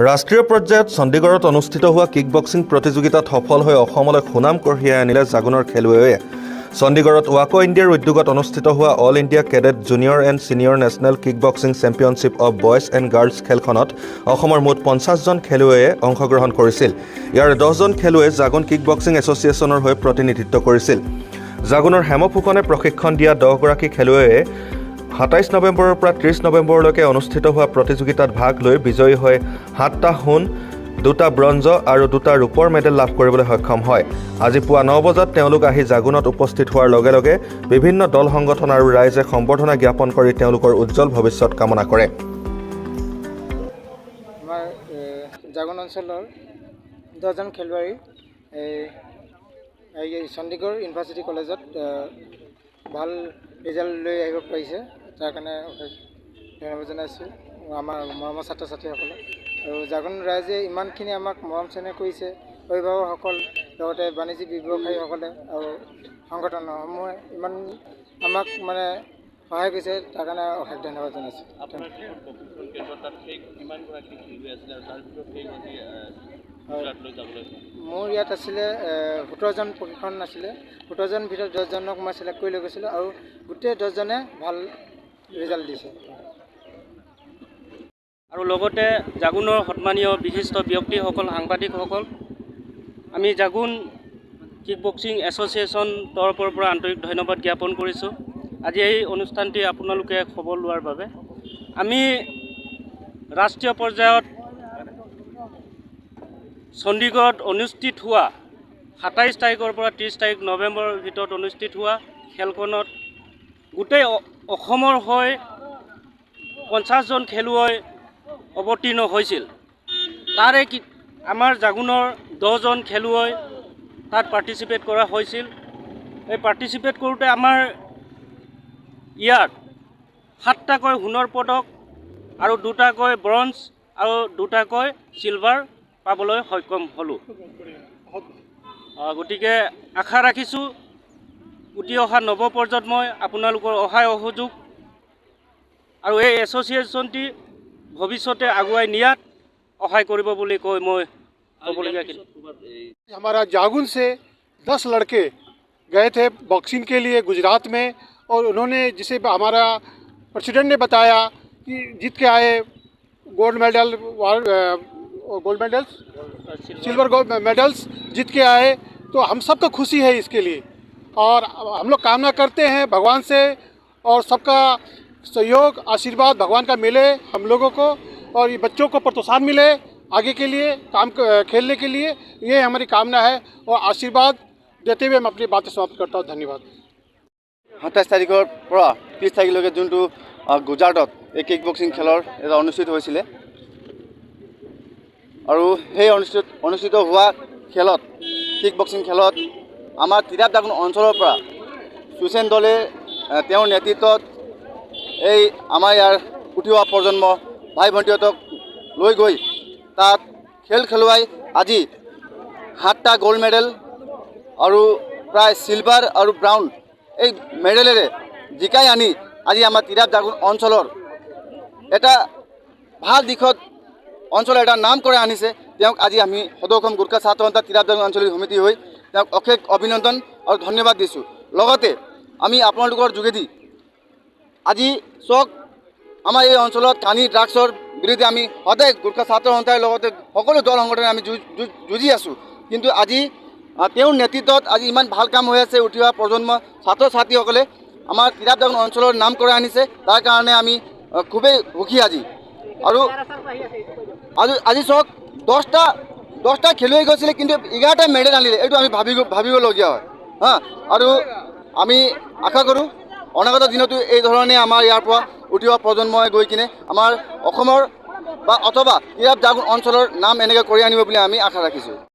ৰাষ্ট্ৰীয় পৰ্যায়ত চণ্ডীগড়ত অনুষ্ঠিত হোৱা কিক বক্সিং প্ৰতিযোগিতাত সফল হৈ অসমলৈ সুনাম কঢ়িয়াই আনিলে জাগুনৰ খেলুৱৈয়ে। চণ্ডীগড়ত ৱাকো ইণ্ডিয়াৰ উদ্যোগত অনুষ্ঠিত হোৱা all India cadet junior and senior national kick boxing championship of boys and girls খেলখনত অসমৰ মুঠ 50জন খেলুৱৈয়ে অংশগ্ৰহণ কৰিছিল। ইয়াৰ 10জন খেলুৱৈয়ে জাগুন কিক বক্সিং এছ'চিয়েশ্যনৰ হৈ প্ৰতিনিধিত্ব কৰিছিল। জাগুনৰ হেম ফুকনে প্ৰশিক্ষণ দিয়া 10গৰাকী খেলুৱৈয়ে 27 নৱেম্বৰৰ পৰা 30 নৱেম্বৰলৈকে অনুষ্ঠিত হোৱা প্ৰতিযোগিতাত ভাগ লৈ বিজয়ী হৈ 7টা সোণ, 2টা ব্ৰঞ্জ আৰু 2টা ৰূপৰ মেডেল লাভ কৰিবলৈ সক্ষম হয়। আজি পুৱা 9 বজাত তেওঁলোক আহি জাগুনত উপস্থিত হোৱাৰ লগে লগে বিভিন্ন দল সংগঠন আৰু ৰাইজে সম্বৰ্ধনা জ্ঞাপন কৰি তেওঁলোকৰ উজ্জ্বল ভৱিষ্যত কামনা কৰে। আমাৰ জাগুন অঞ্চলৰ 10জন খেলুৱৈ চণ্ডীগড় ইউনিভাৰ্চিটি কলেজত ভাল ৰিজাল্ট লৈ আহিব পাৰিছে। তাৰ কাৰণে ধন্যবাদ জনাইছোঁ আমাৰ মৰমৰ ছাত্ৰ ছাত্ৰীসকলক। আৰু জাগুন ৰাইজে ইমানখিনি আমাক মৰম চেনেহ কৰিছে, অভিভাৱকসকল লগতে বাণিজ্যিক ব্যৱসায়ীসকলে আৰু সংগঠনসমূহে ইমান আমাক সহায় কৰিছে, তাৰ কাৰণে অশেষ ধন্যবাদ জনাইছোঁ। মোৰ ইয়াত আছিলে 17জন প্ৰশিক্ষণ আছিলে। 17জন ভিতৰত 10জনক মই চিলেক্ট কৰি লৈ গৈছিলোঁ আৰু গোটেই 10জনে ভাল ৰিজাল্ট দিছে। আৰু লগতে জাগুনৰ সন্মানীয় বিশিষ্ট ব্যক্তিসকল, সাংবাদিকসকল, আমি জাগুন কিক বক্সিং এছ'চিয়েশ্যন তৰফৰ পৰা আন্তৰিক ধন্যবাদ জ্ঞাপন কৰিছোঁ আজি এই অনুষ্ঠানটি আপোনালোকে খবৰ লোৱাৰ বাবে। আমি ৰাষ্ট্ৰীয় পৰ্যায়ত চণ্ডীগড়ত অনুষ্ঠিত হোৱা 27 তাৰিখৰ পৰা 30 তাৰিখ নৱেম্বৰৰ ভিতৰত অনুষ্ঠিত হোৱা খেলখনত গোটেই অসমৰ হৈ 50জন খেলুৱৈ অৱতীৰ্ণ হৈছিল। তাৰে আমাৰ জাগুনৰ 10জন খেলুৱৈ তাত পাৰ্টিচিপেট কৰা হৈছিল। এই পাৰ্টিচিপেট কৰোঁতে আমাৰ ইয়াত 7টাকৈ সোণৰ পদক আৰু 2টাকৈ ব্ৰঞ্জ আৰু 2টাকৈ চিলভাৰ পাবলৈ সক্ষম হ'লোঁ। গতিকে আশা ৰাখিছোঁ উঠি অহা নৱপ্ৰজন্মই আপোনালোকৰ সহায় সহযোগ আৰু এই এছ'চিয়েশ্যনটি ভৱিষ্যতে আগুৱাই নিয়াত সহায় কৰিব বুলি কৈ মই ক'বলগীয়া। हमारा जागुन से 10 लड़के गए थे बॉक्सिंग के लिए गुजरात में, और उन्होंने जिसे हमारा प्रेसिडेंट ने बताया कि जीत के आए गोल्ड मेडल्स सिल्वर मेडल्स जीत के आए, तो हम सबको खुशी है इसके लिए। और हम लोग कामना करते हैं भगवान से और सबका सहयोग आशीर्वाद भगवान का मिले हम लोगों को, और ये बच्चों को प्रोत्साहन मिले आगे के लिए खेलने के लिए। ये हमारी कामना है और आशीर्वाद देते हुए मैं अपनी बातें समाप्त करता हूँ। धन्यवाद। 27 তাৰিখৰ পৰা 30 তাৰিখলৈকে যোনটো গুজৰাটত এই কিক বক্সিং খেলৰ এটা অনুষ্ঠিত হৈছিলে, আৰু সেই অনুষ্ঠিত হোৱা খেলত কিক বক্সিং খেলত আমাৰ তিৰাপ জাগুন অঞ্চলৰ পৰা সুচেন দলে তেওঁৰ নেতৃত্বত এই আমাৰ ইয়াৰ উঠি অহা প্ৰজন্ম ভাই ভণ্টিহঁতক লৈ গৈ তাত খেলুৱাই আজি 7টা গ'ল্ড মেডেল আৰু প্ৰায় চিলভাৰ আৰু ব্ৰাউন এই মেডেলেৰে জিকাই আনি আজি আমাৰ তিৰাপ জাগুন অঞ্চলৰ এটা ভাল দিশত অঞ্চলৰ এটা নাম কৰি আনিছে। তেওঁক আজি আমি সদৌ অসম গোৰ্খা ছাত্ৰ সন্থা তিৰাপ জাগুন আঞ্চলিক সমিতি হৈ তেওঁক অশেষ অভিনন্দন আৰু ধন্যবাদ দিছোঁ। লগতে আমি আপোনালোকৰ যোগেদি আজি চাওক আমাৰ এই অঞ্চলত কানি ড্ৰাগছৰ বিৰুদ্ধে আমি সদায় গোৰ্খা ছাত্ৰ সন্থাৰ লগতে সকলো দল সংগঠনে আমি যুঁজি আছোঁ, কিন্তু আজি তেওঁৰ নেতৃত্বত আজি ইমান ভাল কাম হৈ আছে। উঠি অহা প্ৰজন্ম ছাত্ৰ ছাত্ৰীসকলে আমাৰ তিৰাপ জাগুন অঞ্চলৰ নাম কৰাই আনিছে, তাৰ কাৰণে আমি খুবেই সুখী আজি। আৰু আজি চাওক 10টা খেলুৱৈ গৈছিলে, কিন্তু 11টা মেডেল আনিলে, এইটো আমি ভাবিবলগীয়া হয় আৰু আমি আশা কৰোঁ অনাগত দিনতো এই ধৰণে আমাৰ ইয়াৰ পৰা উঠি অহা প্ৰজন্মই গৈ কিনে আমাৰ অসমৰ বা অথবা তিৰাপ জাগুন অঞ্চলৰ নাম এনেকৈ কৰি আনিব বুলি আমি আশা ৰাখিছোঁ।